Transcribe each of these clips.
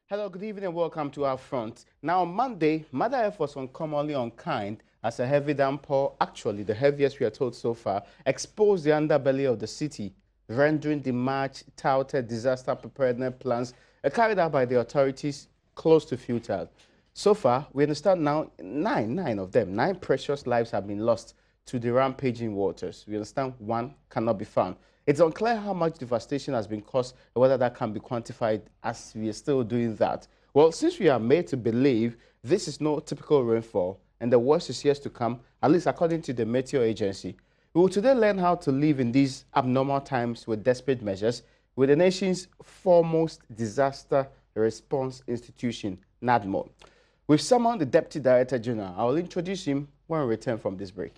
Hello, good evening and welcome to our front. Now, on Monday, Mother Earth was uncommonly unkind as a heavy downpour, actually the heaviest we are told so far, exposed the underbelly of the city, rendering the much touted disaster preparedness plans carried out by the authorities close to futile. So far, we understand now nine precious lives have been lost to the rampaging waters. We understand one cannot be found. It's unclear how much devastation has been caused and whether that can be quantified as we are still doing that. Well, since we are made to believe this is no typical rainfall and the worst is yet to come, at least according to the Meteo Agency, we will today learn how to live in these abnormal times with desperate measures with the nation's foremost disaster response institution, NADMO. We've summoned the Deputy Director General. I will introduce him when we return from this break.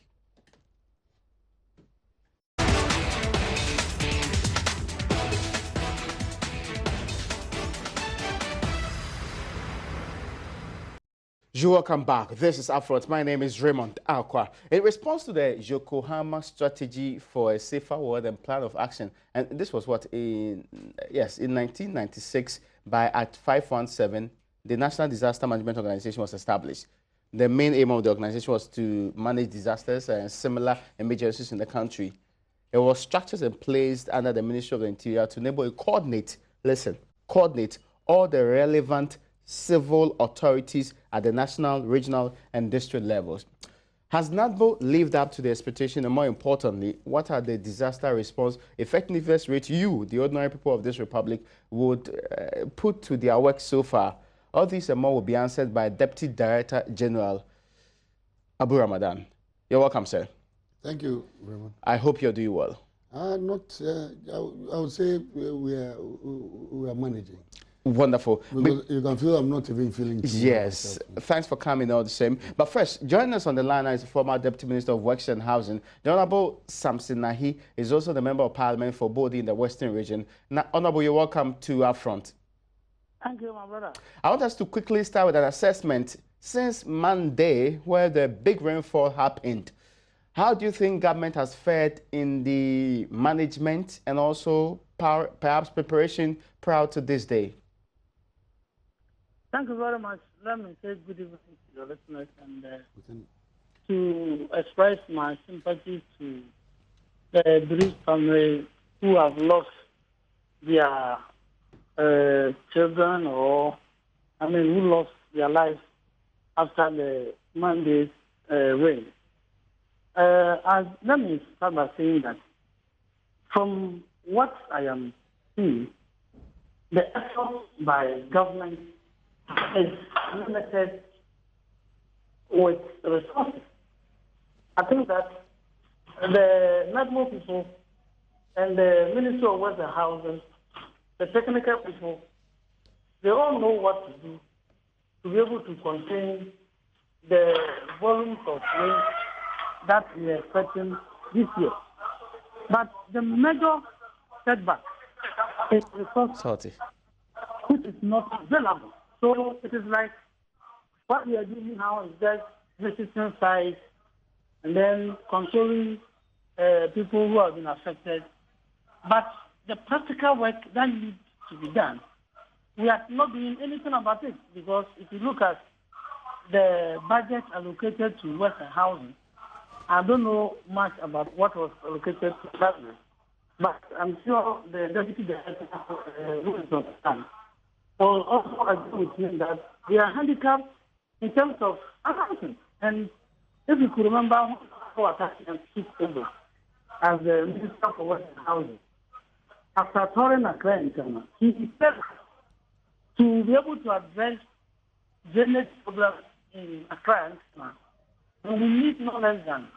You're welcome back. This is UPfront. My name is Raymond Akwa. In response to the Yokohama Strategy for a Safer World and Plan of Action, and this was what in 1996 by Act 517, the National Disaster Management Organization was established. The main aim of the organization was to manage disasters and similar emergencies in the country. It was structured and placed under the Ministry of the Interior to enable a coordinate all the relevant civil authorities at the national, regional, and district levels. Has NADMO lived up to the expectation, and more importantly, what are the disaster response effectiveness rates you, the ordinary people of this republic, would put to their work so far? All these and more will be answered by Deputy Director General Abu Ramadan. You're welcome, sir. Thank you, Raymond. I hope you're doing well. I would say we are managing. Wonderful. Because you can feel I'm not even feeling too yes. Thanks for coming all the same. But first, joining us on the line is the former Deputy Minister of Works and Housing. The Honorable Samson Nahi is also the Member of Parliament for Bodi in the Western Region. Now, Honorable, you're welcome to our front. Thank you, my brother. I want us to quickly start with an assessment. Since Monday, where the big rainfall happened, how do you think government has fared in the management and also perhaps preparation prior to this day? Thank you very much. Let me say good evening to your listeners and to express my sympathy to the bereaved family who have lost their children who lost their lives after the Monday's rain. Let me start by saying that from what I am seeing, the effort by government is limited with resources. I think that the NADMO people and the Ministry of Works and Housing, the technical people, they all know what to do to be able to contain the volumes of rain that we are expecting this year. But the major setback is resources, which is not available. So it is like what we are doing now is just visiting sites and then controlling people who have been affected. But the practical work that needs to be done, we are not doing anything about it, because if you look at the budget allocated to work and housing, I don't know much about what was allocated to that, but I'm sure the Deputy Director who is on stand will also agree with me that we are handicapped in terms of housing. And if you could remember how attachment took over as the Minister for Work and Housing, after touring Accra in Ghana, he said to be able to address drainage problems in Accra and Ghana, and we need no less than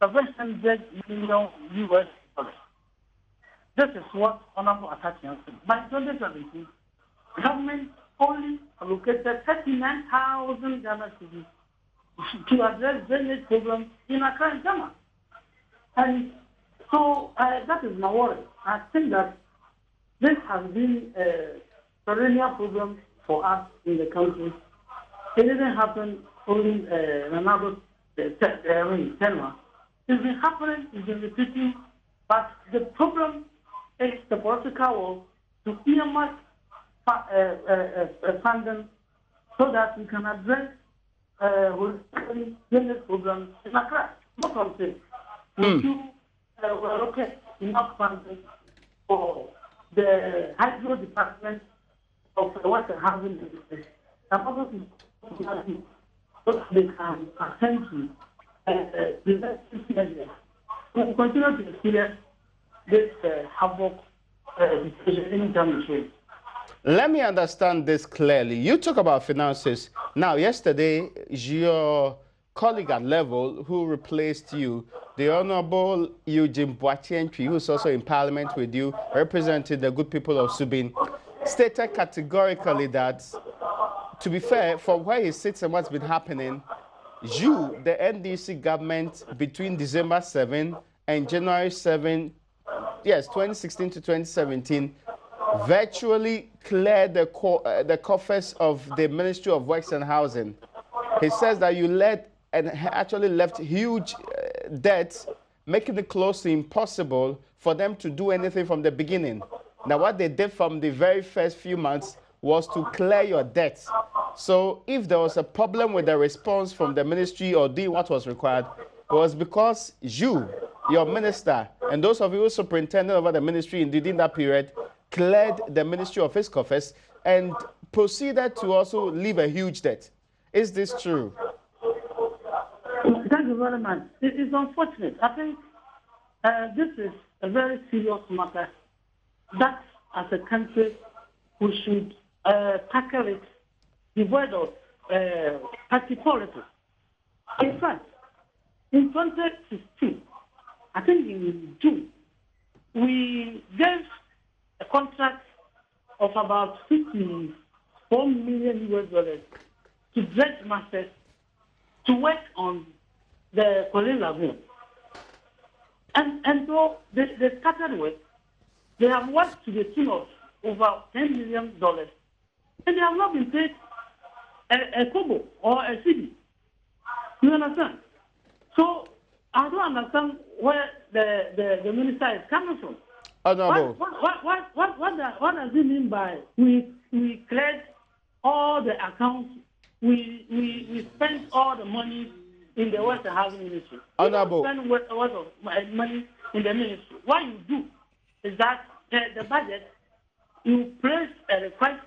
$700 million US dollars. This is what Honorable Attachment said. By 2017, government only allocated 39,000 Ghana cedis to address drainage problems in Accra and Ghana. And so that is my worry. I think that this has been a perennial problem for us in the country. It didn't happen only another tenure. It's been happening, it's been repeating, but the problem is the political will to earmark funding so that we can address holistically business programs in Accra. Not something. We do allocate enough funding for the hydro department of the water housing business. And also so that they can attend to preventive measures. We will continue to experience this havoc situation anytime soon. Let me understand this clearly. You talk about finances. Now, yesterday, your colleague at level who replaced you, the Honorable Eugene Boatientri, who's also in Parliament with you, representing the good people of Subin, stated categorically that, to be fair, from where he sits and what's been happening, you, the NDC government, between December 7 and January 7, yes, 2016 to 2017, virtually cleared the coffers of the Ministry of Works and Housing. He says that you led and actually left huge debts, making it close to impossible for them to do anything from the beginning. Now, what they did from the very first few months was to clear your debts. So if there was a problem with the response from the ministry or doing what was required, it was because you, your minister, and those of you who superintended over the ministry within that period cleared the ministry of his coffers and proceeded to also leave a huge debt. Is this true? Thank you very much. It is unfortunate. I think this is a very serious matter that, as a country, we should tackle it devoid of party politics. In fact, in 2016, I think in June, we gave a contract of about $54 million to dredge masters to work on the Colin Lagoon. And so they started with, they have worked to the tune of over $10 million, and they have not been paid a kobo or a cedi. You understand? So I don't understand where the minister is coming from. Honorable. What does it mean by we cleared all the accounts, we spent all the money in the Western Housing Ministry? Honorable. We spend a lot of money in the ministry. What you do is that the budget, you place a request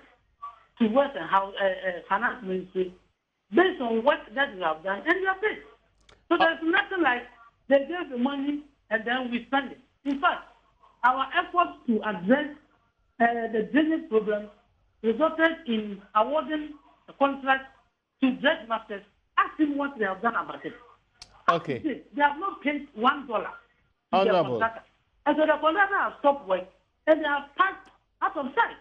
to Western Finance Ministry based on what that you have done, and you are paid. So there's nothing like they gave the money and then we spend it. In fact, our efforts to address the drainage problem resulted in awarding a contract to dredge masters, asking what they have done about it. Okay. They have not paid $1 to Honorable. the contractor. And so the contractor has stopped work and they have passed out of sight.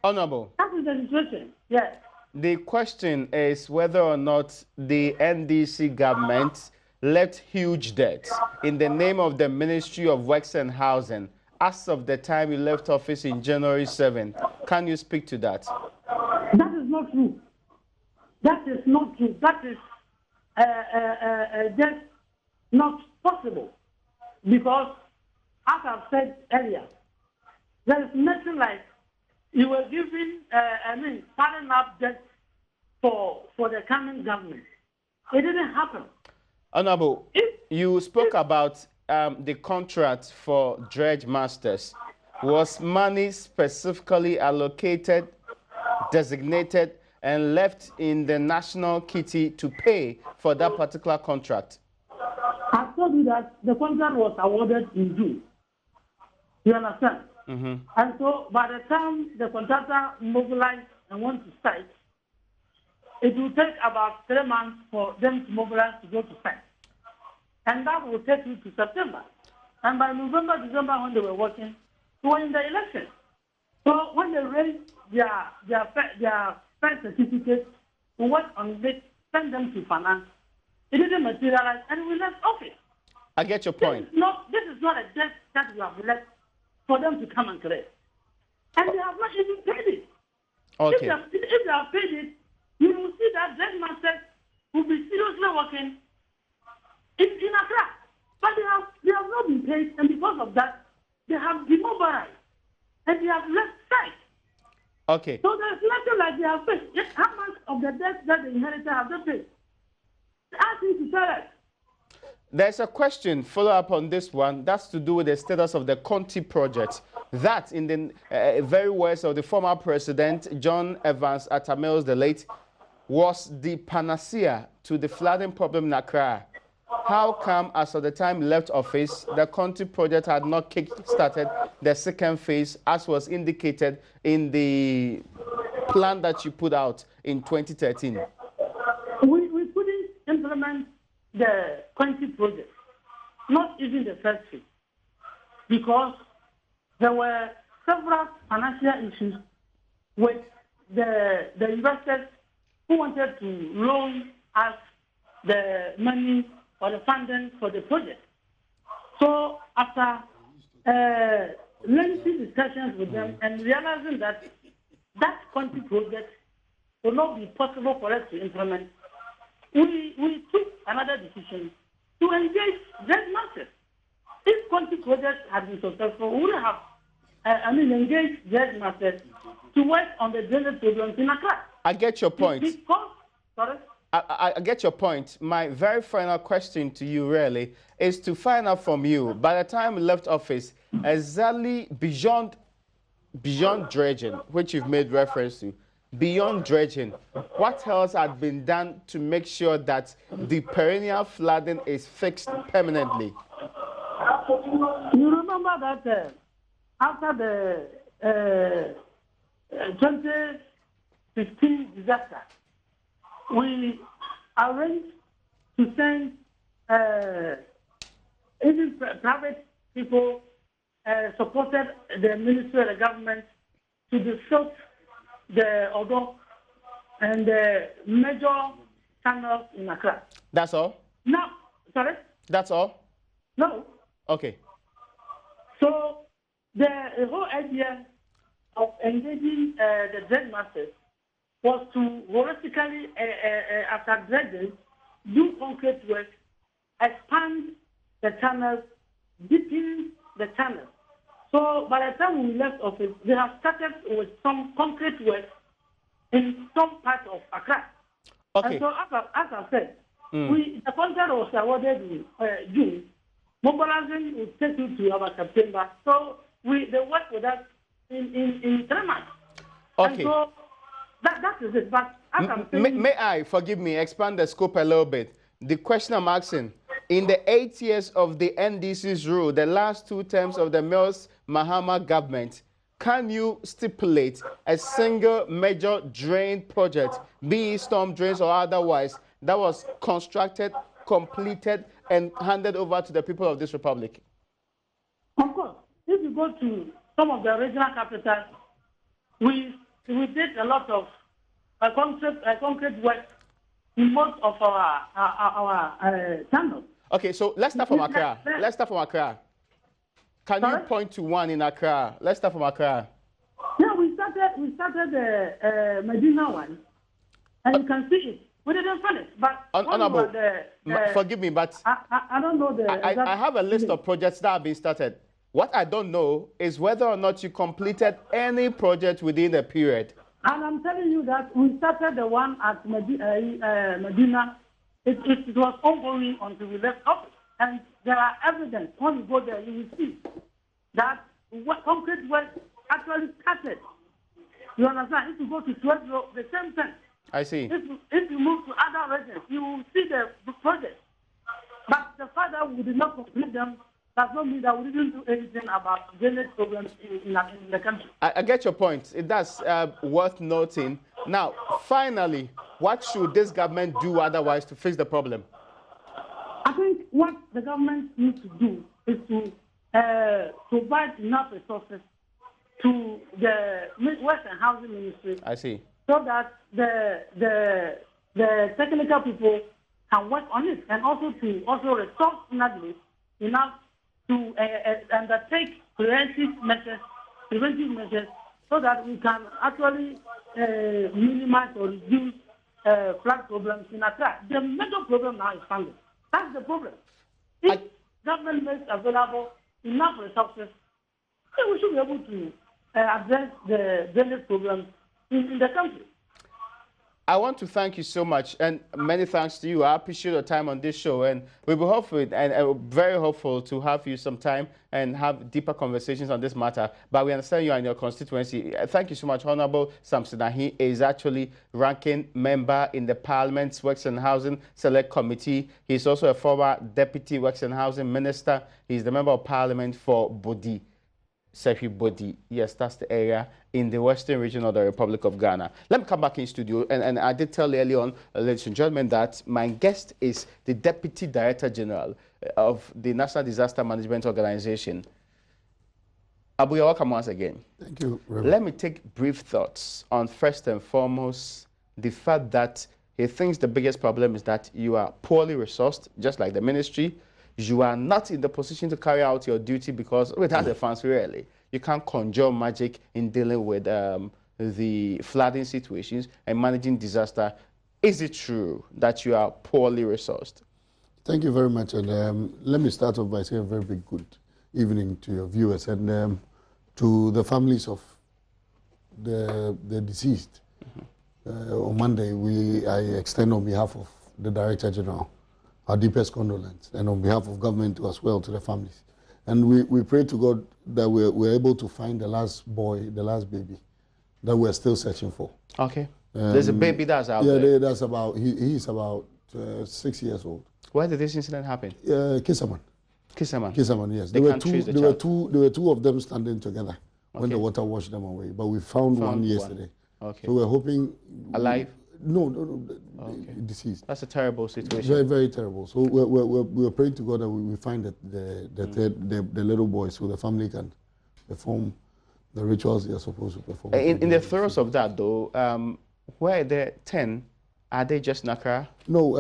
Honorable. That is the situation. Yes. The question is whether or not the NDC government left huge debts in the name of the Ministry of Works and Housing as of the time you left office in January 7. Can you speak to that? That is not true. That is not true. That is just not possible. Because, as I've said earlier, there is nothing like you were giving, starting up debt for the coming government. It didn't happen. Honorable, you spoke about the contract for dredge masters. Was money specifically allocated, designated, and left in the national kitty to pay for that particular contract? I told you that the contract was awarded in June. You understand? Mm-hmm. And so by the time the contractor mobilized and went to site, it will take about 3 months for them to mobilize to go to site. And that will take you to September. And by November, December, when they were working, they were in the election. So when they raised their first certificate, we worked on it, sent them to finance. It didn't materialize, and we left office. I get your point. This is not a debt that we have left for them to come and collect. And they have not even paid it. Okay. If they have paid it, you will see that dredge masters will be seriously working in Accra. But they have not been paid, and because of that, they have demobilized and they have left site. Okay. So there's nothing like they have paid. Yet how much of the debt that the inheritor have they paid? Ask him to tell us. There's a question, follow up on this one, that's to do with the status of the Conti project. That, in the very words of the former president, John Evans Atta-Mills, the late, was the panacea to the flooding problem in Accra. How come, as of the time he left office, the Conti project had not kick-started the second phase, as was indicated in the plan that you put out in 2013? We couldn't implement the Quincy project, not even the first phase, because there were several financial issues with the investors who wanted to loan us the money or the funding for the project. So after lengthy discussions with them and realizing that that Quincy project will not be possible for us to implement, we took another decision to engage debt masters. If Quincy project had been successful, we would have engaged debt masters to work on the drainage problems in Accra. I get your point. Because, sorry? I get your point. My very final question to you really is to find out from you, by the time you left office, exactly beyond dredging, which you've made reference to, beyond dredging, what else had been done to make sure that the perennial flooding is fixed permanently? You remember that after the 2015 disaster, we arranged to send even private people supported the ministry of the government to discuss the Odo and the major channels in Accra. That's all? No, sorry? That's all? No. Okay. So the whole idea of engaging the dredge masters was to holistically, after dredging, do concrete work, expand the channels, deepen the channels. So by the time we left office, they have started with some concrete work in some parts of Accra. Okay. And so as I said, the contract was awarded in June. Mobilizing will take you to about September. So they work with us in 3 months. Okay. And so that is it. But as I'm saying, may I, forgive me, expand the scope a little bit? The question I'm asking, in the 8 years of the NDC's rule, the last 2 terms of the Mills Mahama government, can you stipulate a single major drain project, be it storm drains or otherwise, that was constructed, completed, and handed over to the people of this republic? of course, if you go to some of the regional capitals, we did a lot of concrete work in most of our channels. Okay, so let's start from Accra. Let's start from Accra. Can you point to one in Accra? Let's start from Accra. Yeah, we started the Medina one, and you can see it. We didn't finish, but Honorable, forgive me, but I don't know the. I have a list of projects that have been started. What I don't know is whether or not you completed any project within the period. And I'm telling you that we started the one at Medina. It was ongoing until we left office. And there are evidence. When you go there, you will see that concrete work actually started. You understand? If you go to 12 Road, the same thing. I see. If you move to other regions, you will see the project. But the fact that we did not complete them does not mean that we didn't do anything about drainage problems in the country. I get your point. It does worth noting. Now, finally, what should this government do otherwise to fix the problem? I think what the government needs to do is to provide enough resources to the Western Housing Ministry. I see. So that the technical people can work on it, and also to resource enough to undertake preventive measures, so that we can actually minimize or reduce flood problems in Accra. The major problem now is funding. That's the problem. If government makes available enough resources, then we should be able to address the drainage problems in the country. I want to thank you so much, and many thanks to you. I appreciate your time on this show, and we'll be hopeful and very hopeful to have you some time and have deeper conversations on this matter. But we understand you are in your constituency. Thank you so much, Honorable Samson. He is actually ranking member in the Parliament's Works and Housing Select Committee. He's also a former Deputy Works and Housing Minister. He's the Member of Parliament for Bodi. Sefi Bodi, yes, that's the area in the western region of the Republic of Ghana. Let me come back in studio, and I did tell earlier on, ladies and gentlemen, that my guest is the Deputy Director General of the National Disaster Management Organization. Abu, you're welcome once again. Thank you, Reverend. Let me take brief thoughts on, first and foremost, the fact that he thinks the biggest problem is that you are poorly resourced, just like the ministry. You are not in the position to carry out your duty because, without the funds, really, you can't conjure magic in dealing with the flooding situations and managing disaster. Is it true that you are poorly resourced? Thank you very much. And let me start off by saying a very big good evening to your viewers and to the families of the deceased. On Monday, I extend on behalf of the Director General our deepest condolence, and on behalf of government as well to the families. And we pray to God that we're able to find the last boy, the last baby that we're still searching for. Okay. There's a baby that's out there. Yeah, that's about, he's about 6 years old. Where did this incident happen? Kisaman. Kisaman? Kisaman, yes. They There were two of them standing together when the water washed them away, but we found one yesterday. Okay. So we're hoping... Alive? No, okay. Deceased. That's a terrible situation. Very, very terrible. So we're praying to God that we find that the little boy, so the family can perform the rituals they are supposed to perform. In the throes of that, though, where are the 10? Are they just in Accra? No,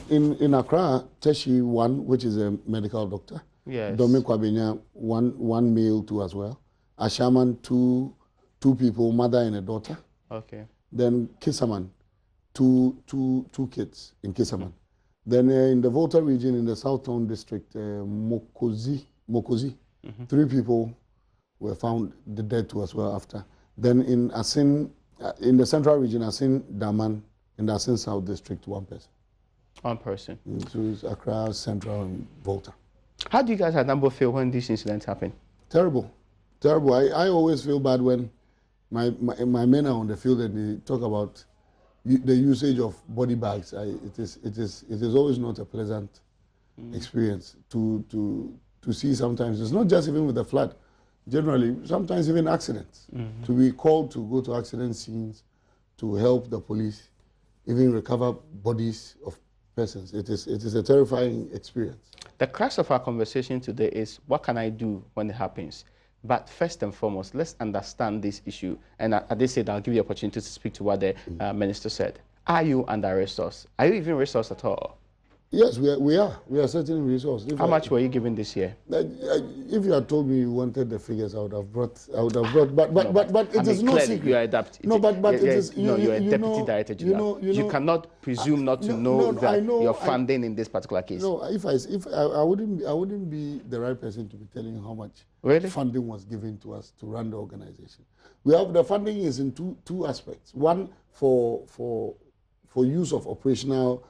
in Accra, Teshi, one, which is a medical doctor. Yes. Domin Kwabenya, one male too as well. Ashaman, two people, mother and a daughter. Okay. Then Kisaman, two kids in Kisaman. Then in the Volta region, in the Southtown district, Mokozi, 3 people were found dead too as well after. Then in Asin, in the central region, Asin Daman, in the Asin South district, 1 person. 1 person. So it's Accra, Central, and Volta. How do you guys at NADMO feel when these incidents happen? Terrible, terrible. I always feel bad when my men are on the field and they talk about the usage of body bags. It is always not a pleasant experience to see. Sometimes it's not just even with the flood. Generally, sometimes even accidents. To be called to go to accident scenes to help the police even recover bodies of persons. It is a terrifying experience. The crux of our conversation today is what can I do when it happens? But first and foremost, let's understand this issue. And as they said, I'll give you the opportunity to speak to what the minister said. Are you under-resourced? Are you even resourced at all? Yes, we are. We are certainly resourced. How much were you given this year? If you had told me you wanted the figures, I would have brought. But it is no secret. You are adapted. No, but it is. You're a deputy director general. You cannot presume not to know that you're funding in this particular case. No, if I wouldn't be the right person to be telling you how much funding was given to us to run the organization. The funding is in two aspects. One for use of operational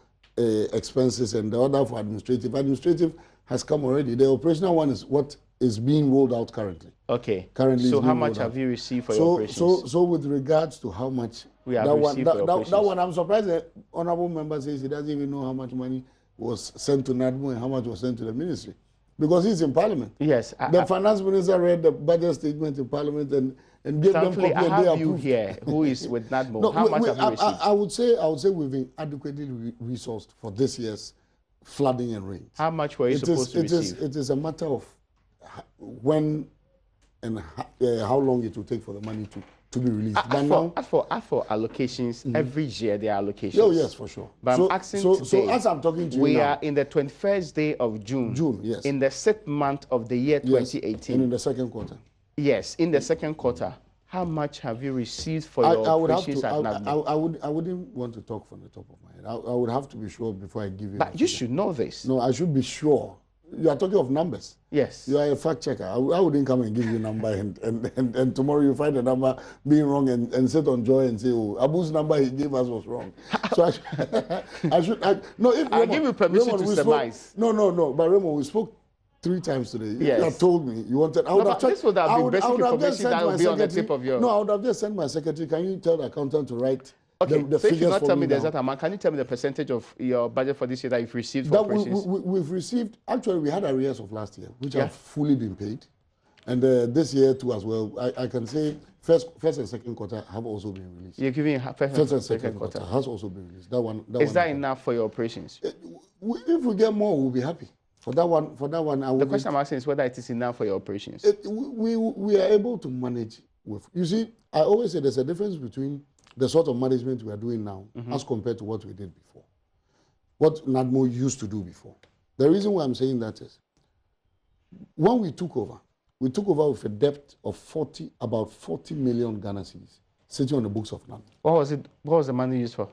expenses, and the other for administrative. Administrative has come already. The operational one is what is being rolled out currently. Okay. Currently, so how much have you received for your operations? So with regards to how much we have received for your operations. That one, I'm surprised the honorable member says he doesn't even know how much money was sent to NADMO and how much was sent to the ministry, because he's in Parliament. Yes. The finance minister read the budget statement in Parliament and gave them copy, and they approved. You here who is with NADMO. No, how much have you received? I would say we've been adequately resourced for this year's flooding and rains. How much were you supposed to receive? It is a matter of when and how long it will take for the money to be released. As for allocations, every year there are allocations. Oh yes, for sure. But I'm asking today, so as I'm talking to you we now, are in the 21st day of June. June, yes. In the 6th month of the year 2018. And in the second quarter. Yes, in the second quarter. How much have you received for your operations at NADMO? I wouldn't want to talk from the top of my head. I would have to be sure before I give you. But you should know this. No, I should be sure you are talking of numbers. Yes. You are a fact checker. I wouldn't come and give you a number and tomorrow you find the number being wrong and sit on Joy and say, oh, Abu's number he gave us was wrong. So no, if I'll give you permission to surmise. No. But Raymond, we spoke 3 times today. If you had told me you wanted, I would have this would have been basic information that would be on the tip of your... No, I would have just sent my secretary. Can you tell the accountant to write the so if you figures not for tell me the now? exact amount, can you tell me the percentage of your budget for this year that you've received for operations? We've received, actually we had arrears of last year, which have fully been paid. And this year too as well, I can say first and second quarter have also been released. You're giving first and second quarter has also been released. Is that enough for your operations? If we get more, we'll be happy. For that one, the question I'm asking is whether it is enough for your operations. We are able to manage with. You see, I always say there's a difference between the sort of management we are doing now as compared to what we did before, what NADMO used to do before. The reason why I'm saying that is, when we took over with a debt of about 40 million Ghana cedis sitting on the books of NADMO. What was it? What was the money used for?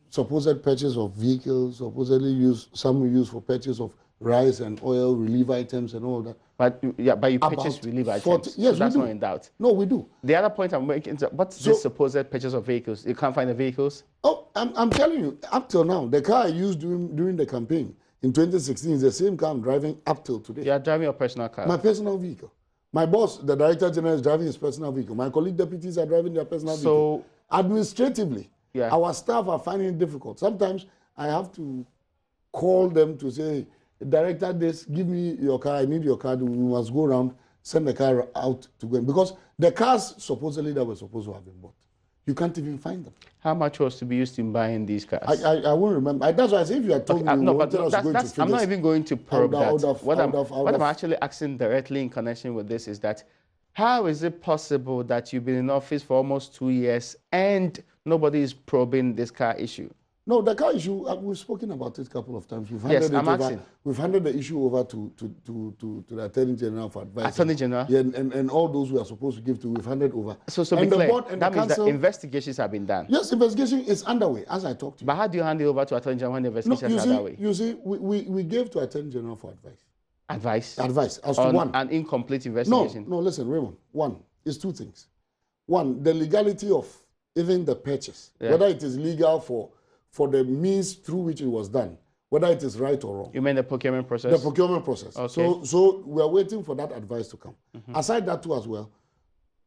Supposed purchase of vehicles, supposedly some we use for purchase of rice and oil, relief items and all that. But you purchase relief items, yes, so that's not in doubt. No, we do. The other point I'm making is, what's this supposed purchase of vehicles? You can't find the vehicles? Oh, I'm telling you, up till now, the car I used during the campaign in 2016 is the same car I'm driving up till today. You are driving your personal car? My personal vehicle. My boss, the Director General, is driving his personal vehicle. My colleague deputies are driving their personal vehicle. Administratively, our staff are finding it difficult. Sometimes I have to call them to say, Director, give me your car. I need your car. We must go around, send the car out to go in. Because the cars supposedly that were supposed to have been bought, you can't even find them. How much was to be used in buying these cars? I won't remember. That's why I say if you had told me, I'm not even going to probe that. What I'm actually asking directly in connection with this is that, how is it possible that you've been in office for almost 2 years and nobody is probing this car issue? No, the car issue, we've spoken about it a couple of times. We've handed the issue over to the Attorney General for advice. Attorney General? Yeah, and all those we are supposed to give to, we've handed over. So be clear, that means that investigations have been done? Yes, investigation is underway, as I talked to you. But how do you hand it over to Attorney General when the investigations are underway? You see, we gave to Attorney General for advice. Advice? Advice, as to one. An incomplete investigation? No, listen, Raymond. One, it's 2 things. One, the legality of even the purchase, whether it is legal for the means through which it was done, whether it is right or wrong. You mean the procurement process? The procurement process. Okay. So we are waiting for that advice to come. Aside that too as well,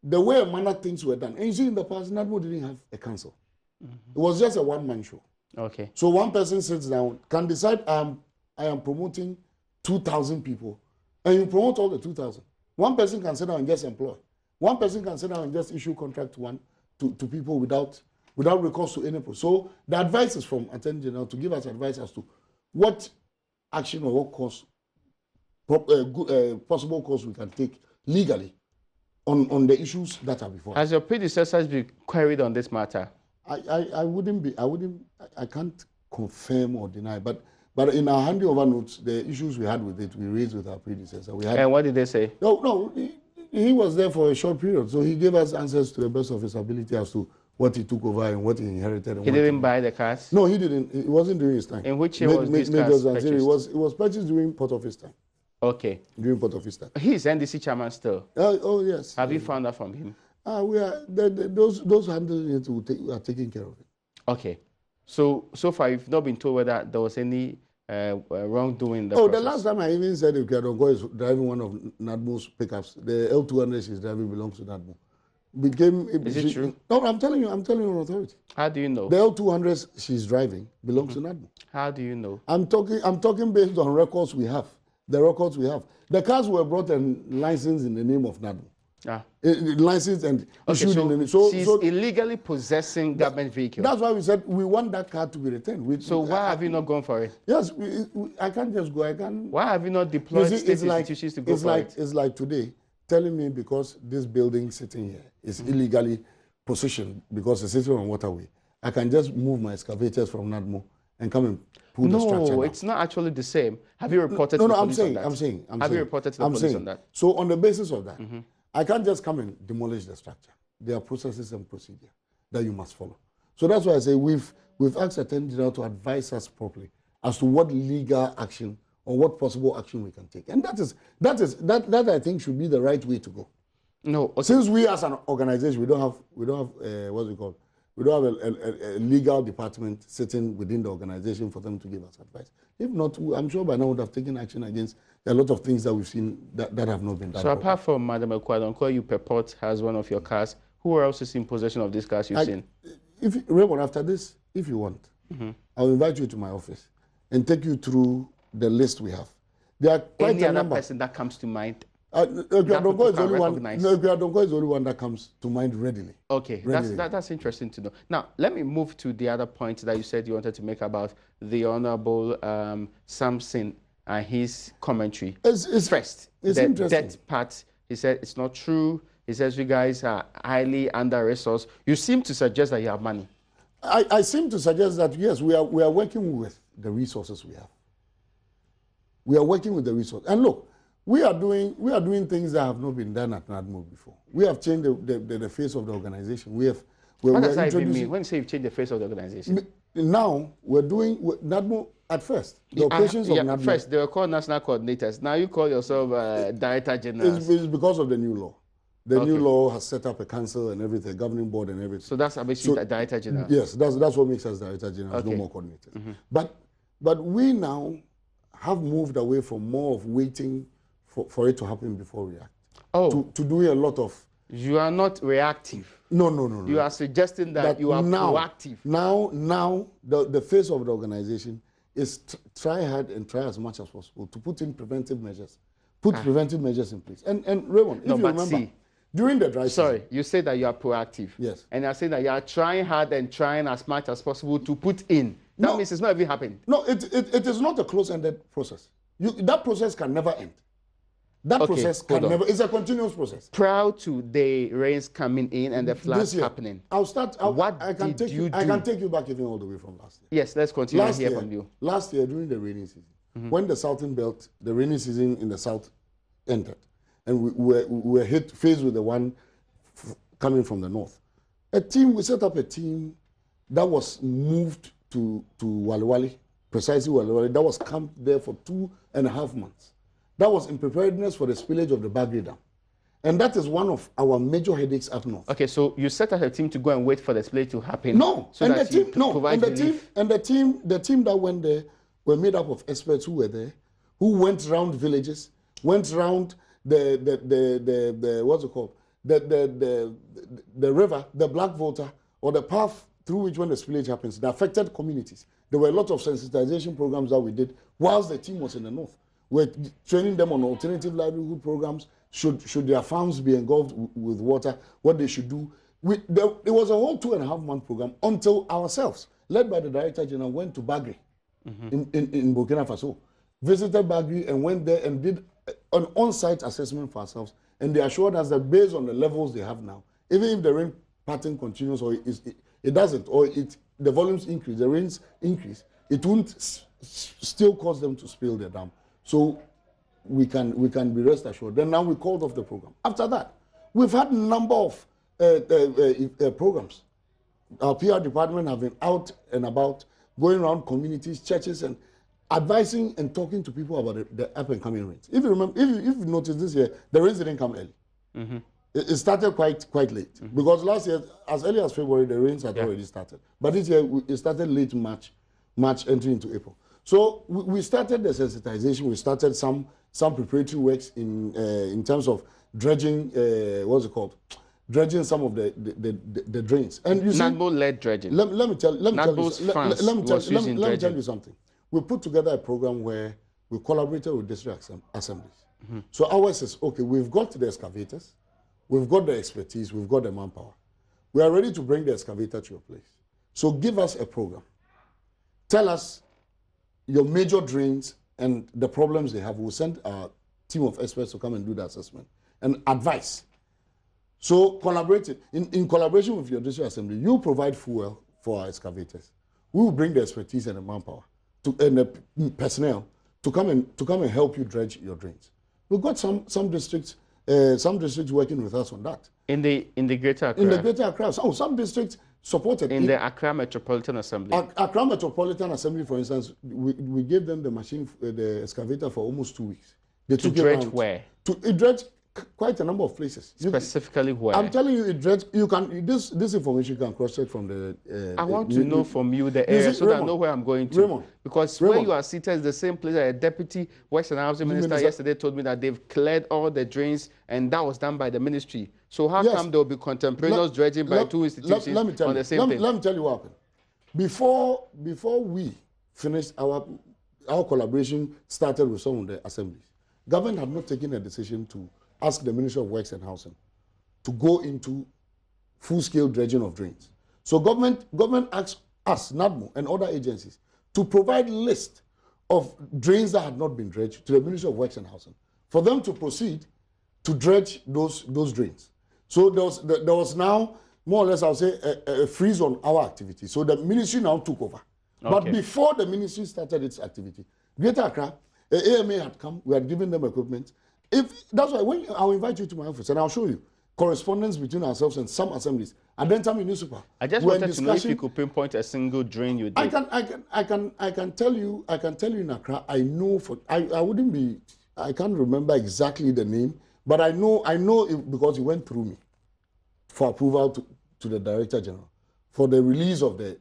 the way and manner things were done. And you see in the past, NADMO didn't have a council. It was just a one-man show. Okay. So one person sits down, can decide, I am promoting 2,000 people, and you promote all the 2,000. One person can sit down and just employ. One person can sit down and just issue contract to people without recourse to any process. So the advice is from Attorney General to give us advice as to what action or what course, possible course we can take legally on the issues that are before. Has your predecessors been queried on this matter? I can't confirm or deny, but in our handover notes, the issues we had with it, we raised with our predecessor. And what did they say? No, he was there for a short period, so he gave us answers to the best of his ability as to what he took over and what he inherited. He didn't buy the cars? No, he didn't. It wasn't during his time. In which year was this cars purchased? It was purchased during Port Office time. Okay. During Port Office time. He is NDC chairman still? Oh yes. Have you found out from him? We are those handling it are taking care of it. Okay. So far you've not been told whether there was any wrongdoing in the process? The last time I even said if Kiadongo is driving one of NADMO's pickups, the L200 she's driving belongs to NADMO. Is it true? No, I'm telling you on authority. How do you know? The L200 she's driving belongs to NADMO. How do you know? I'm talking based on records we have. The records we have. The cars were brought and licensed in the name of NADMO. Licensed and issued in the name. So she's illegally possessing government vehicles. That's why we said we want that car to be returned. Why have you not gone for it? Yes, I can't just go. Why have you not deployed state institutions to go for it? It's like today telling me because this building sitting here is illegally positioned because it's sitting on waterway, I can just move my excavators from NADMO and come and pull the structure down. No, it's not actually the same. Have you reported to the police on that? I'm saying. Have you reported to the police on that? So on the basis of that, I can't just come and demolish the structure. There are processes and procedure that you must follow. So that's why I say we've asked Attorney General to advise us properly as to what legal action on what possible action we can take. And that I think should be the right way to go. No, okay. Since we as an organization, we don't have what's it called? We don't have a legal department sitting within the organization for them to give us advice. If not, I'm sure by now we would have taken action against a lot of things that we've seen that have not been done. So apart from Madam Ekwadon, UPfront has one of your cars. Who else is in possession of these cars you've seen? Raymond, after this, if you want, I'll invite you to my office and take you through the list we have. There are quite a number. Person that comes to mind? Ekwadonko is the only one that comes to mind readily. Okay, readily. That's interesting to know. Now, let me move to the other point that you said you wanted to make about the Honorable Samson and his commentary. It's the interesting. debt part, he said it's not true. He says you guys are highly under-resourced. You seem to suggest that you have money. I seem to suggest that, yes, we are working with the resources we have. We are working with the resources. And look, we are doing things that have not been done at NADMO before. We have changed the face of the organization. What does that even mean? When you say you've changed the face of the organization? Now, we're doing NADMO at first. The operations of NADMO. First, they were called national coordinators. Now you call yourself Director General. It's because of the new law. The new law has set up a council and everything, a governing board and everything. So that's basically the Director General? Yes, that's what makes us Director General, no more coordinators. But we now have moved away from more of waiting for it to happen before we act. To doing a lot of... You are not reactive. No. You are suggesting that you are proactive. Now, the face of the organization is try hard and try as much as possible to put in preventive measures. Preventive measures in place. And Raymond, if you remember, during the dry season... Sorry, you say that you are proactive. Yes. And you are saying that you are trying hard and trying as much as possible to put in. That means it's not even happened. No, it is not a close-ended process. That process can never end. That process can never... It's a continuous process. Prior to the rains coming in and the floods happening. I'll start... I can take you back even all the way from last year. Yes, let's continue here from you. Last year, during the rainy season, when the Southern Belt, the rainy season in the South entered, and we were faced with the one coming from the North. We set up a team that was moved to Waliwali, precisely Waliwali, that was camped there for 2.5 months. That was in preparedness for the spillage of the Bagri Dam. And that is one of our major headaches up north. Okay, so you set up a team to go and wait for the spillage to happen? No, so the team that went there were made up of experts who were there, who went around villages, went around the what's it called? The river, the Black Volta, or the path through which when the spillage happens, the affected communities. There were a lot of sensitization programs that we did whilst the team was in the north. We're training them on alternative livelihood programs. Should their farms be engulfed with water, what they should do. It was a whole 2.5 month program until ourselves, led by the Director General, went to Bagri in Burkina Faso, visited Bagri and went there and did an on-site assessment for ourselves. And they assured us that based on the levels they have now, even if the rain pattern continues or it doesn't, or the volumes increase, the rains increase, it won't still cause them to spill the dam. So we can be rest assured. Then now we called off the program. After that, we've had a number of programs. Our PR department have been out and about, going around communities, churches, and advising and talking to people about the up and coming rains. If you remember, if you notice this year, the rains didn't come early. It started quite late because last year, as early as February, the rains had already started. But this year, it started late March entering into April. So we started the sensitization. We started some preparatory works in terms of dredging. What's it called? Dredging some of the drains. And you see, NADMO-led dredging. Let me tell you something. We put together a program where we collaborated with district assemblies. So ours is, okay, we've got the excavators, we've got the expertise, we've got the manpower. We are ready to bring the excavator to your place. So give us a program. Tell us your major drains and the problems they have. We'll send our team of experts to come and do the assessment and advice. So collaborate in collaboration with your district assembly. You provide fuel for our excavators. We will bring the expertise and the manpower and the personnel to come and help you dredge your drains. We've got some districts working with us on that. In the Greater Accra. In the Greater Accra. So some districts supported. In the Accra Metropolitan Assembly. Accra Metropolitan Assembly, for instance, we gave them the machine, the excavator, for almost 2 weeks. They to took dredge it around. where? It dredged quite a number of places. Specifically where? I'm telling you, it dredged. You can this information you can cross-check from the. I want to know from you the area so that I know where I'm going to. Raymond, because where you are seated is the same place that a deputy Western Housing Minister yesterday told me that they've cleared all the drains and that was done by the ministry. So how come there will be contemporaneous dredging by two institutions on the same thing? Let me tell you what happened. Before we finished our collaboration started with some of the assemblies, government had not taken a decision to ask the Ministry of Works and Housing to go into full-scale dredging of drains. So government asked us, NADMO, and other agencies to provide list of drains that had not been dredged to the Ministry of Works and Housing for them to proceed to dredge those drains. So there was now, more or less, I'll say, a freeze on our activity. So the ministry now took over. Okay. But before the ministry started its activity, Greater Accra, AMA had come, we had given them equipment. That's why I'll invite you to my office and I'll show you correspondence between ourselves and some assemblies. And then some municipal. I just wanted to know if you could pinpoint a single drain you did. I can tell you in Accra, I know I can't remember exactly the name, but I know it because it went through me for approval to the Director General for the release of the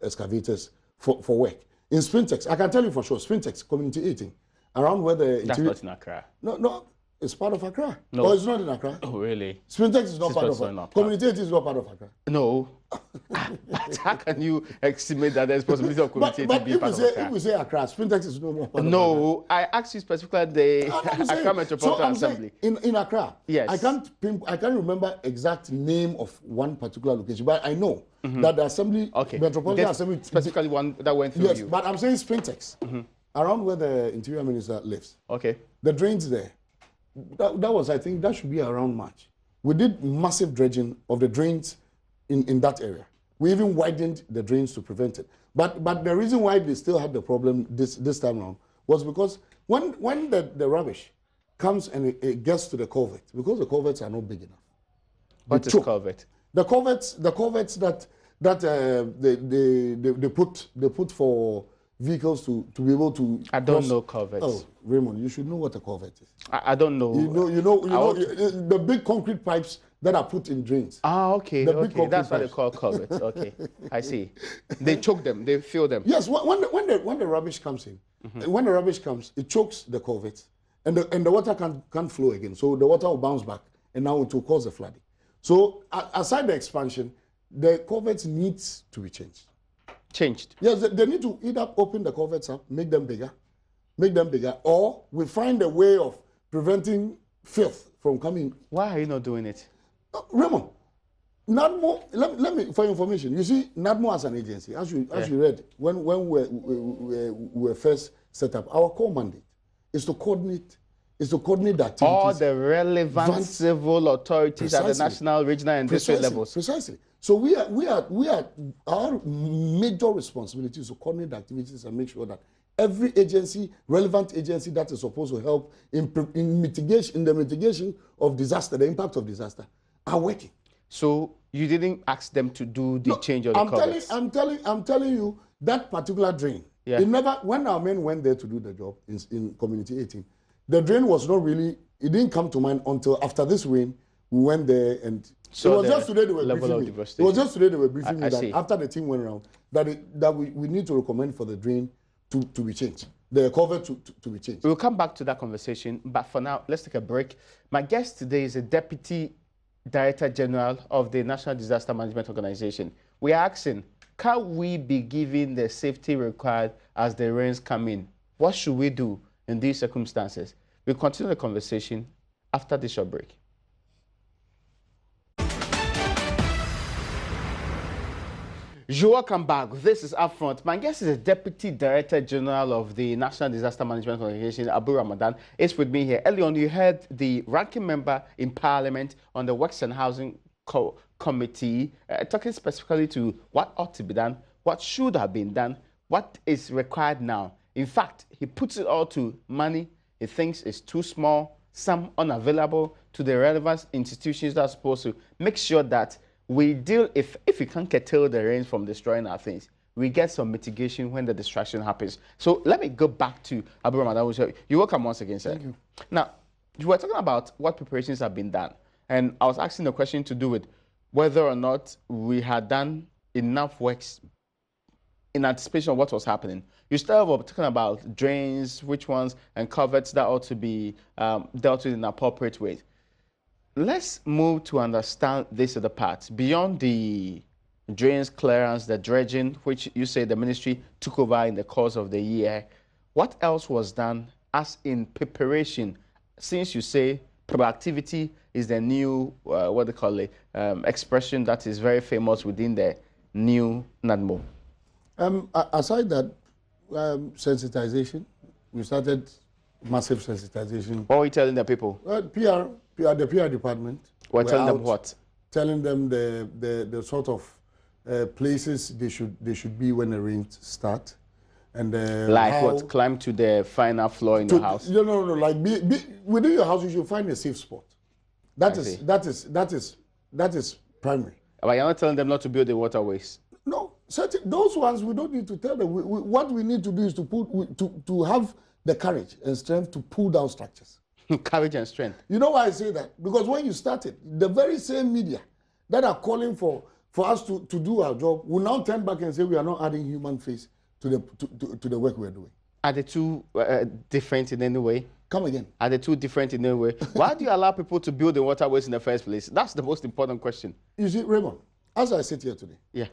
excavators for work. In Sprintex, I can tell you for sure, Sprintex, Community 18, around where the... That's not in Accra. No, it's part of Accra. No. Oh, it's not in Accra? Oh, really? Sprintex is not part of Accra. Community 18 is not part of Accra. No. But how can you estimate that there's possibility of Community 18 being part of Accra? If we say Accra, Sprintex is no more part of Accra. No, I asked you specifically the Accra Metropolitan Assembly. In Accra, yes. I can't remember exact name of one particular location, but I know that the Assembly, Metropolitan Assembly... Specifically one that went through you. Yes, but I'm saying Sprintex, around where the Interior Minister lives. Okay. The drains there. That was, I think, that should be around March. We did massive dredging of the drains in that area. We even widened the drains to prevent it. But the reason why they still had the problem this time around was because when the rubbish comes and it gets to the culvert, because the culverts are not big enough. What is culvert? The culverts that they put for vehicles to be able to... I don't know culverts. Oh, Raymond, you should know what a culvert is. I don't know. You know the big concrete pipes that are put in drains. Ah, okay. That's what they call culverts. Okay, I see. They choke them. They fill them. Yes, when the rubbish comes in, when the rubbish comes, it chokes the culverts, and the water can't flow again. So the water will bounce back, and now it will cause the flooding. So aside the expansion, the culverts needs to be changed. Yes, they need to either open the culverts up, make them bigger, or we find a way of preventing filth from coming. Why are you not doing it? Raymond, NADMO, let me, for your information, you see, NADMO as an agency, as you read, when we were first set up, our core mandate is to coordinate the activities. All the relevant civil authorities at the national, regional, and district levels. Precisely. So we are our major responsibility is to coordinate the activities and make sure that every agency, relevant agency that is supposed to help in the mitigation of disaster, the impact of disaster, are working. So you didn't ask them to do the change of the culverts? I'm telling you that particular drain. Yeah. It never, when our men went there to do the job in Community 18, the drain was not really, it didn't come to mind until after this rain, we went there and so it was just today they were briefing me. It was just today they were briefing me that after the team went around, that we need to recommend for the drain to be changed, the culvert to be changed. We'll come back to that conversation, but for now, let's take a break. My guest today is a Deputy Director General of the National Disaster Management Organization. We are asking, can we be given the safety required as the rains come in? What should we do in these circumstances? We'll continue the conversation after this short break. Welcome back. This is UPfront. My guest is the Deputy Director General of the National Disaster Management Organization, Abu Ramadan, is with me here. Earlier on, you heard the ranking member in Parliament on the Works and Housing Committee talking specifically to what ought to be done, what should have been done, what is required now. In fact, he puts it all to money he thinks is too small, some unavailable to the relevant institutions that are supposed to make sure that we deal, if we can't curtail the rains from destroying our things, we get some mitigation when the destruction happens. So let me go back to Abu Ramadan. You're welcome once again, sir. Thank you. Now, you were talking about what preparations have been done. And I was asking the question to do with whether or not we had done enough works in anticipation of what was happening. You started off talking about drains, which ones, and culverts that ought to be dealt with in appropriate ways. Let's move to understand this other part. Beyond the drains clearance, the dredging, which you say the ministry took over in the course of the year, what else was done as in preparation? Since you say proactivity is the new, what they call it, expression that is very famous within the new NADMO. Aside that, sensitization, we started massive sensitization. What are we telling the people? The PR department. We're telling them what? Telling them the sort of places they should be when the rains start. And like what? Climb to the final floor in your house? No, like within your house, you should find a safe spot. That is primary. But you're not telling them not to build the waterways. No, those ones we don't need to tell them. What we need to do is to have the courage and strength to pull down structures. Courage and strength. You know why I say that? Because when you started, the very same media that are calling for us to do our job will now turn back and say we are not adding human face to the work we're doing. Are the two different in any way? Come again. Are the two different in any way? Why do you allow people to build the waterways in the first place? That's the most important question. You see, Raymond, as I sit here today, yeah,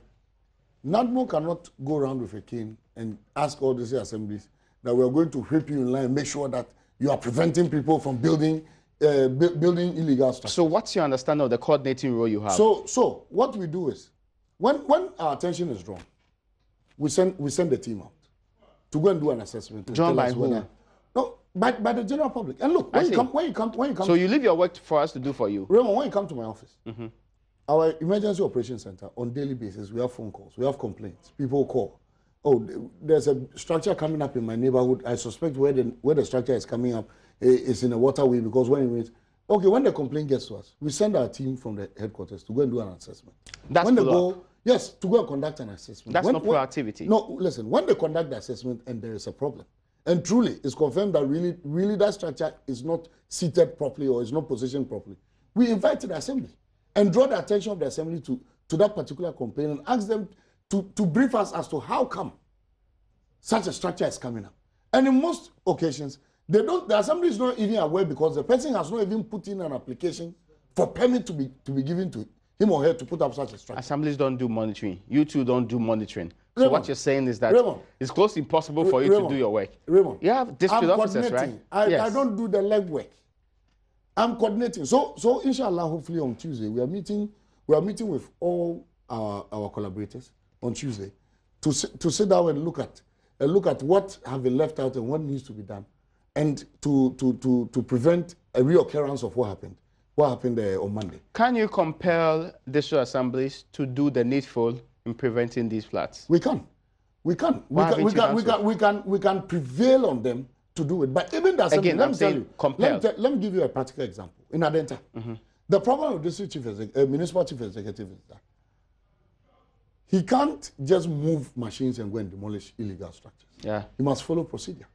NADMO cannot go around with a cane and ask all these assemblies that we are going to whip you in line and make sure that you are preventing people from building illegal structures. So what's your understanding of the coordinating role you have? So what we do is, when our attention is drawn, we send the team out to go and do an assessment. Drawn by who? No, by the general public. And look, when you come. So you leave your work for us to do for you. Raymond, when you come to my office, our emergency operations center, on daily basis, we have phone calls, we have complaints. People call. Oh, there's a structure coming up in my neighborhood. I suspect where the structure is coming up is in a waterway because when it rains. Okay, when the complaint gets to us, we send our team from the headquarters to go and do an assessment. That's when they go. Yes, to go and conduct an assessment. That's not proactivity. No, listen, when they conduct the assessment and there is a problem, and truly it's confirmed that really that structure is not seated properly or is not positioned properly, we invite the assembly and draw the attention of the assembly to that particular complaint and ask them to brief us as to how come such a structure is coming up. And in most occasions, the assembly is not even aware because the person has not even put in an application for permit to be given to him or her to put up such a structure. Assemblies don't do monitoring. You two don't do monitoring. So Raymond, what you're saying is that it's close to impossible for you to do your work. Raymond, you have district officers, right? I don't do the legwork. I'm coordinating. So inshallah, hopefully on Tuesday, we are meeting with all our collaborators on Tuesday to sit down and look at what have been left out and what needs to be done, and to prevent a reoccurrence of what happened on Monday. Can you compel district assemblies to do the needful in preventing these floods? We can prevail on them to do it. But even the assembly, let me give you a practical example. In Adenta, the problem with district municipal chief executive is that he can't just move machines and go and demolish illegal structures. Yeah, he must follow procedure.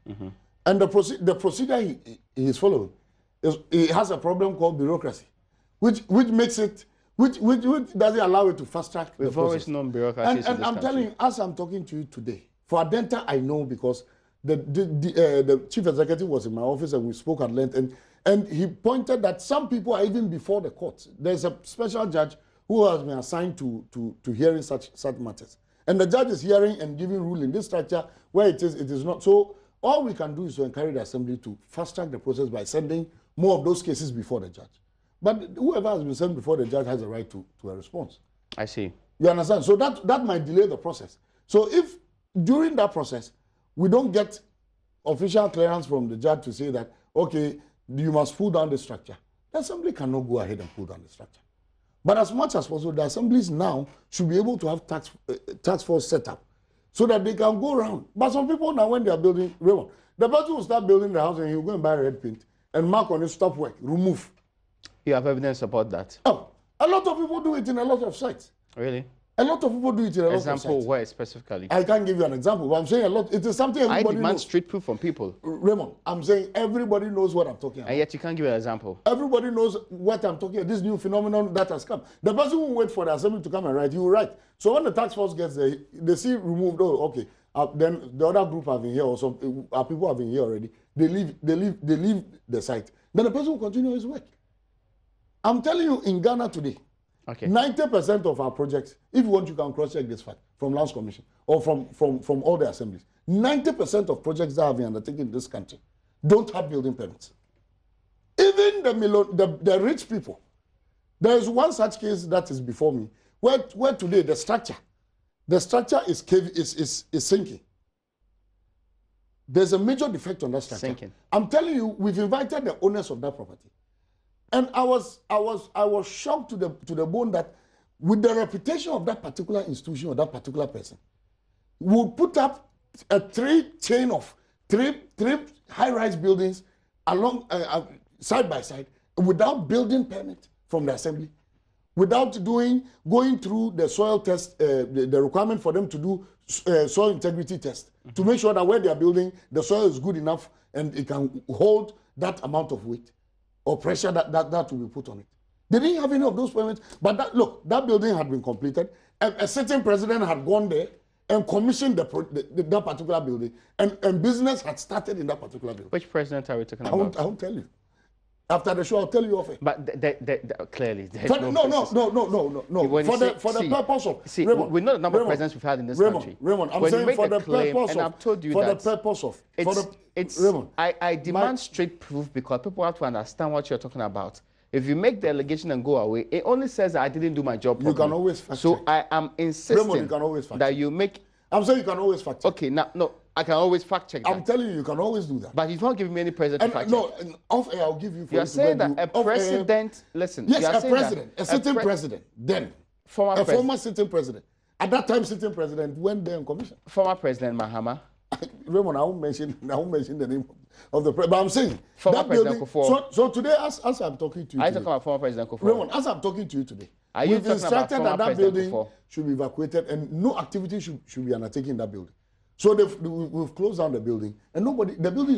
And the procedure he is following he has a problem called bureaucracy, which doesn't allow it to fast track the process. We've always known bureaucracy. And I'm telling you, as I'm talking to you today, for Adenta, I know because the chief executive was in my office and we spoke at length, and he pointed that some people are even before the courts. There's a special judge who has been assigned to hearing such matters, and the judge is hearing and giving ruling. This structure where it is not. So all we can do is to encourage the assembly to fast track the process by sending more of those cases before the judge. But whoever has been sent before the judge has a right to a response. I see. You understand? So that might delay the process. So if during that process we don't get official clearance from the judge to say that, okay, you must pull down the structure, the assembly cannot go ahead and pull down the structure. But as much as possible, the assemblies now should be able to have task force set up so that they can go around. But some people now, when they are building, Raymond, the person will start building the house and he'll go and buy red paint and mark on it, stop work, remove. You have evidence about that? Oh, a lot lot of people do it in a lot of sites. Really? A lot of people do it in a lot of sites. Example where specifically? I can't give you an example, but I'm saying a lot. It is something everybody I demand knows. street proof from people. Raymond, I'm saying everybody knows what I'm talking about. And yet you can't give an example. Everybody knows what I'm talking about, this new phenomenon that has come. The person who wait for the assembly to come and write, he will write. So when the task force gets there, they see removed, oh, okay. Then the other group have been here, or some our people have been here already. They leave the site. Then the person will continue his work. I'm telling you, in Ghana today, Okay. 90% of our projects, if you want, you can cross-check this fact from Lands Commission or from all the assemblies. 90% of projects that have been undertaken in this country don't have building permits. Even the rich people. There is one such case that is before me, where today the structure is sinking. There's a major defect on that structure. Sinking. I'm telling you, we've invited the owners of that property. And I was shocked to the bone that with the reputation of that particular institution or that particular person, we'll put up a three high-rise buildings along side by side without building permit from the assembly, without going through the soil test, the requirement for them to do soil integrity test to make sure that where they are building, the soil is good enough and it can hold that amount of weight or pressure that will be put on it. They didn't have any of those permits. But that building had been completed. A sitting president had gone there and commissioned that particular building. And business had started in that particular building. Which president are we talking about? I won't tell you. After the show, I'll tell you off it. But clearly, there's no. For the purpose of... See, Raymond, we know the number of presidents we've had in this country. Raymond, I'm when saying for the claim, purpose and of... I've told you for that the purpose of... Raymond, I demand straight proof because people have to understand what you're talking about. If you make the allegation and go away, it only says that I didn't do my job properly. You can always fact check. So I am insisting Raymond, you can always fact that check. you make... I'm saying you can always fact check. Okay, now, no, I can always fact check that. I'm telling you, you can always do that. But he's not giving me any president to fact check. No, off air, I'll give you... You're saying that a president... Listen. Yes, a president. A sitting president. Then. Former sitting president. At that time, sitting president went there on commission. Former President Mahama. Raymond, I won't mention the name of the president. But I'm saying... Former President Kufuor. So today, as I'm talking to you Are you talking about former President Kufuor? Raymond, as I'm talking to you today, are you we've talking about instructed that former building Kufuor? should be evacuated and no activity should be undertaken in that building. So we've closed down the building and the building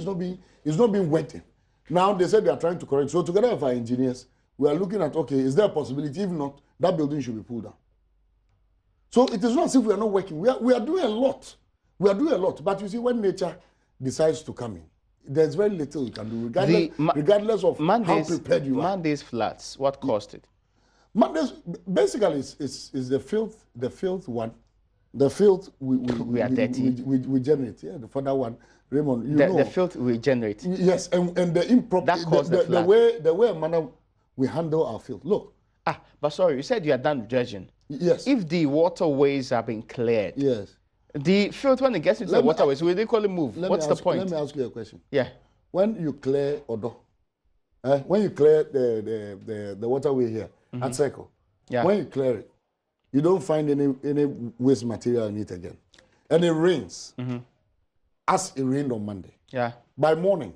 is not being wet in. Now they said they are trying to correct. So together with our engineers, we are looking at, okay, is there a possibility? If not, that building should be pulled down. So it is not as if we are not working. We are doing a lot. We are doing a lot. But you see, when nature decides to come in, there's very little you can do, regardless of how prepared you are. Monday's floods, what caused it? Monday's, basically, is the filth one. The filth we are dirty. We generate. Yeah, for that one, Raymond, the filth we generate. Yes, and the improper, the way manner we handle our filth. Look. But sorry, you said you are done dredging. Yes. If the waterways have been cleared. Yes. The filth, when it gets into the waterways, will they call it move? What's the point? Let me ask you a question. Yeah. When you clear Odo, when you clear the waterway here at Circle, when you clear it, you don't find any waste material in it again. And it rains, as it rained on Monday. Yeah. By morning,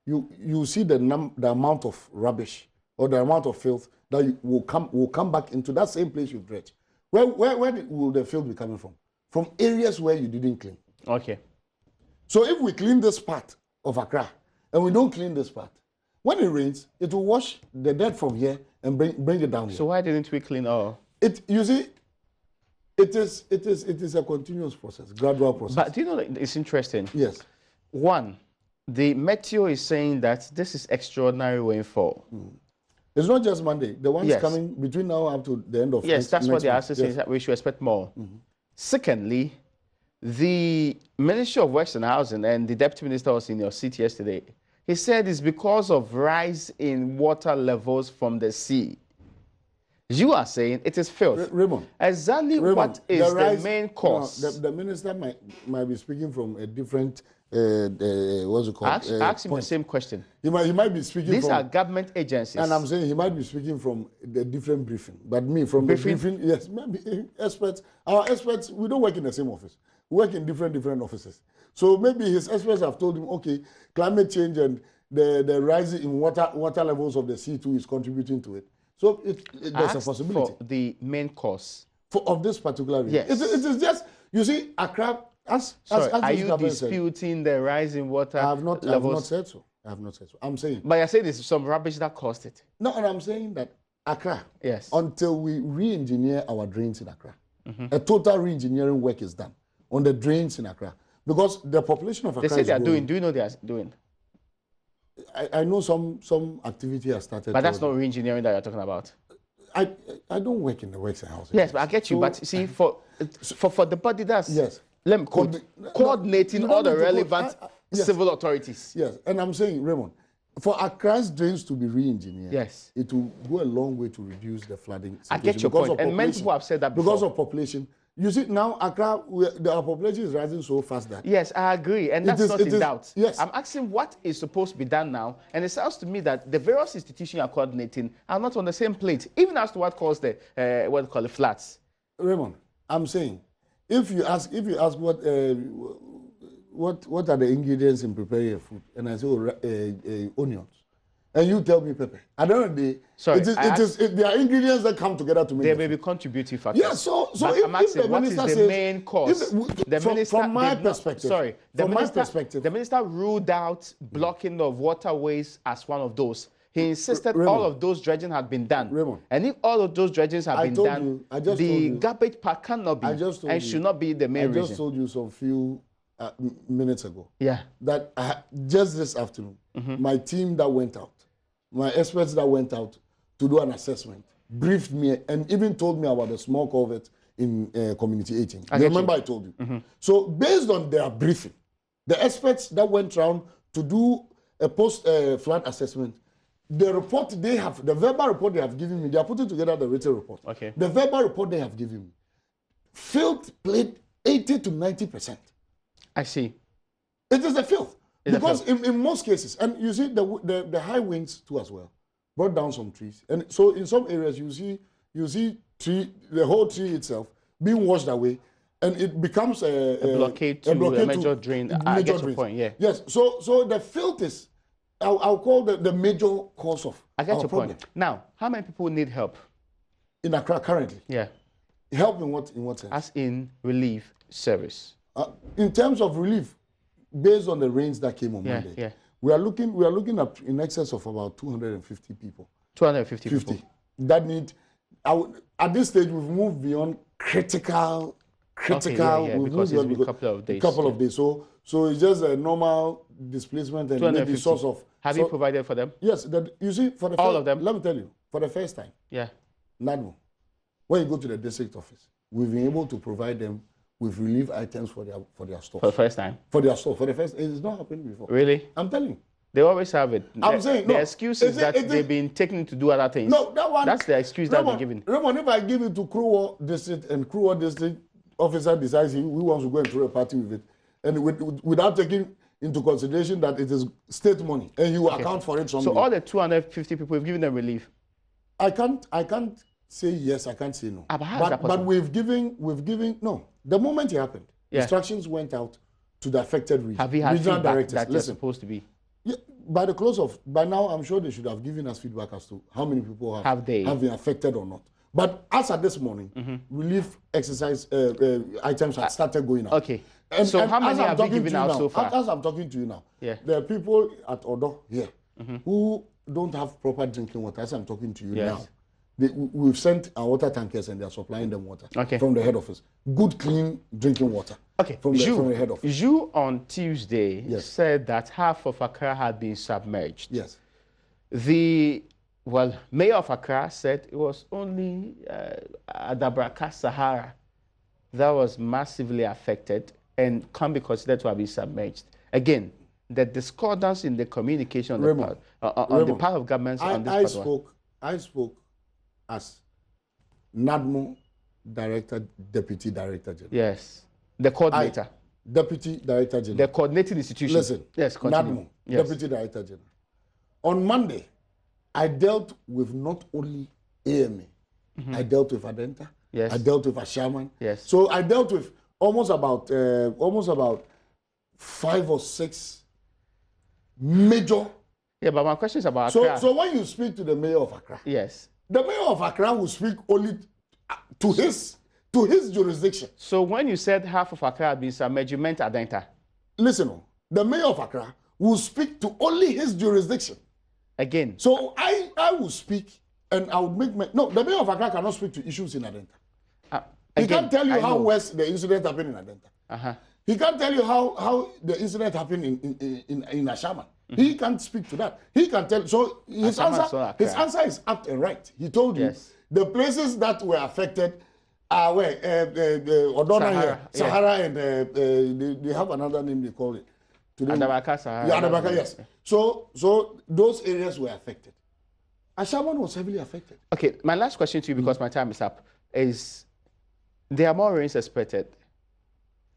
you see the amount of rubbish or the amount of filth that will come back into that same place you've dredged. Where will the filth be coming from? From areas where you didn't clean. Okay. So if we clean this part of Accra and we don't clean this part, when it rains, it will wash the dirt from here and bring it down here. So why didn't we clean all? You see, it is a continuous process, gradual process. But do you know that it's interesting? Yes. One, the Meteo is saying that this is extraordinary rainfall. It's not just Monday. The ones coming between now up to the end of yes, that's what they are saying. We should expect more. Secondly, the Ministry of Works and Housing and the Deputy Minister was in your seat yesterday. He said it's because of rise in water levels from the sea. You are saying it is filth. Raymond. Exactly what is the main cause? The minister might be speaking from a different, what's it called? Ask him the same question. He might be speaking These are government agencies. And I'm saying he might be speaking from the different briefing. But me, from the briefing, yes, maybe experts. Our experts, we don't work in the same office. We work in different offices. So maybe his experts have told him, okay, climate change and the rise in water levels of the sea too is contributing to it. So there's a asked possibility. for the main course. Of this particular region. Yes. It is just, you see, Accra, as Are this you government said, disputing the rise in water I have not levels? said so. I have not said so. I'm saying. But you're saying there's some rubbish that caused it. No, and I'm saying that Accra, Yes. until we re-engineer our drains in Accra, a total re-engineering work is done on the drains in Accra. Because the population of Accra They say is they are growing. doing. Do you know they are doing? I know some activity has started. But that's not re-engineering that you're talking about. I don't work in the works and housing. Yes, but I get you. So, but see, for the body that's yes. Let me quote, coordinating you all don't the need to relevant yes. civil authorities. Yes, and I'm saying, Raymond, for Accra's drains to be re-engineered, yes, it will go a long way to reduce the flooding situation. I get your point, and many people have said that before. Because of population. You see, now Accra, our population is rising so fast that... Yes, I agree, and that's not in doubt. Yes. I'm asking what is supposed to be done now, and it sounds to me that the various institutions you are coordinating are not on the same plate, even as to what caused the, what they call it, floods. Raymond, I'm saying, if you ask what are the ingredients in preparing a food, and I say onions, and you tell me pepper. I don't know. Sorry, there are ingredients that come together to make. There may be contributing factors. Yeah, so I'm asking, what is the main cause? From my perspective. Sorry, from my perspective, the minister ruled out blocking of waterways as one of those. He insisted Raymond, all of those dredging had been done. Raymond, and if all of those dredgings have been done, the garbage park cannot be and should not be the main reason. I just told you some few minutes ago. Yeah. That just this afternoon, my team that went out, my experts that went out to do an assessment, briefed me and even told me about the small culvert in Community 18. Remember I told you. So based on their briefing, the experts that went around to do a post-flood assessment, the report they have, the verbal report they have given me, they are putting together the written report. Okay. The verbal report they have given me, filth played 80 to 90%. I see. It is the filth. Because in most cases, and you see the high winds too as well, brought down some trees. And so in some areas you see the whole tree itself being washed away, and it becomes a blockade to a major drain. I get your point, yeah. Yes, so the filth is, I'll call the major cause of I get your problem. point. Now, how many people need help? In Accra currently? Yeah. Help in what sense? As in relief service. In terms of relief, based on the rains that came on Monday, we are looking at in excess of about 250 people. 250 people. That need, at this stage, we've moved beyond critical. Okay, yeah, because it's been a couple of days. So it's just a normal displacement and maybe source of... Have you provided for them? Yes. You see, for the all of them? Let me tell you, for the first time, NADMO, when you go to the district office, we've been able to provide them with relief items for their stores. For the first time? For their store. For the first time. It's not happened before. Really? I'm telling you. They always have it. I'm saying, the excuse is that they've been taken to do other things. No, that one... That's the excuse that they're given. Remember, if I give it to Kruwa District and Kruwa District officer decides he wants to go and throw a party with it, and without taking into consideration that it is state money, and you account for it from... So all the 250 people, we've given them relief? I can't say yes, I can't say no. But we've given, no. The moment it happened, instructions went out to the affected region. Have you had regional feedback directors, that they're supposed to be? Yeah, by now, I'm sure they should have given us feedback as to how many people have been affected or not. But as at this morning, relief exercise items have started going out. Okay. So how many have you given out so far? As I'm talking to you now, there are people at Odo here who don't have proper drinking water. As I'm talking to you now, we've sent our water tankers and they're supplying them water from the head office. Good, clean drinking water from the head office. You on Tuesday said that half of Accra had been submerged. Yes. The mayor of Accra said it was only Adabraka Sahara that was massively affected and can be considered to have been submerged. Again, the discordance in the communication on the part of governments on this part. I spoke as NADMO Deputy Director General. Yes. The coordinator. Deputy Director General. The coordinating institution. Listen. Yes, continue. NADMO, Deputy Director General. On Monday, I dealt with not only AMA, I dealt with Adenta, I dealt with Ashaman. Yes. So I dealt with almost about 5 or 6 major. Yeah, but my question is about Accra. So when you speak to the mayor of Accra, the mayor of Accra will speak only to his jurisdiction. So when you said half of Accra had been submerged, you meant Adenta? Listen, the mayor of Accra will speak to only his jurisdiction. Again. So I will speak and I would make no, the mayor of Accra cannot speak to issues in Adenta. He can't tell you how worse the incident happened in Adenta. He can't tell you how the incident happened in Ashama. He can't speak to that. He can tell. So his answer is apt and right. He told you the places that were affected are where Odona, Sahara, and they have another name they call it. Adabaka, Sahara. Yeah, Adabaka, yes. So those areas were affected. Ashaman was heavily affected. Okay, my last question to you, because my time is up, is there are more rains expected.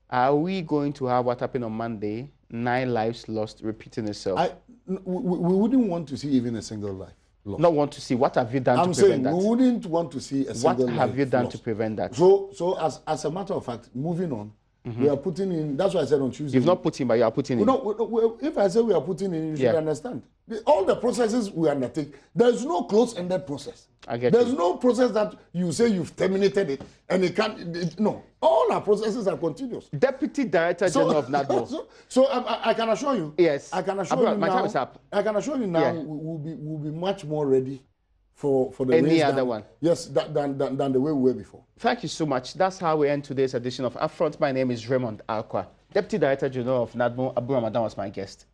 Are we going to have what happened on Monday, 9 lives lost, repeating itself? We wouldn't want to see even a single life lost. Not want to see. What have you done to prevent that? We wouldn't want to see a single life. What have you done lost to prevent that? So as a matter of fact, moving on, we are putting in, that's why I said on Tuesday. You've not put in, but you are putting in. No, if I say we are putting in, you should understand. All the processes we undertake, there's no close-ended process. There's no process that you say you've terminated it and it can't, no. All our processes are continuous. Deputy Director General of NADMO. So I can assure you. Yes. I can assure you my now. time is up. I can assure you now we'll be much more ready for the any other one. Yes, than the way we were before. Thank you so much. That's how we end today's edition of Upfront. My name is Raymond Alqua. Deputy Director General of NADMO, Abu Ramadan was my guest.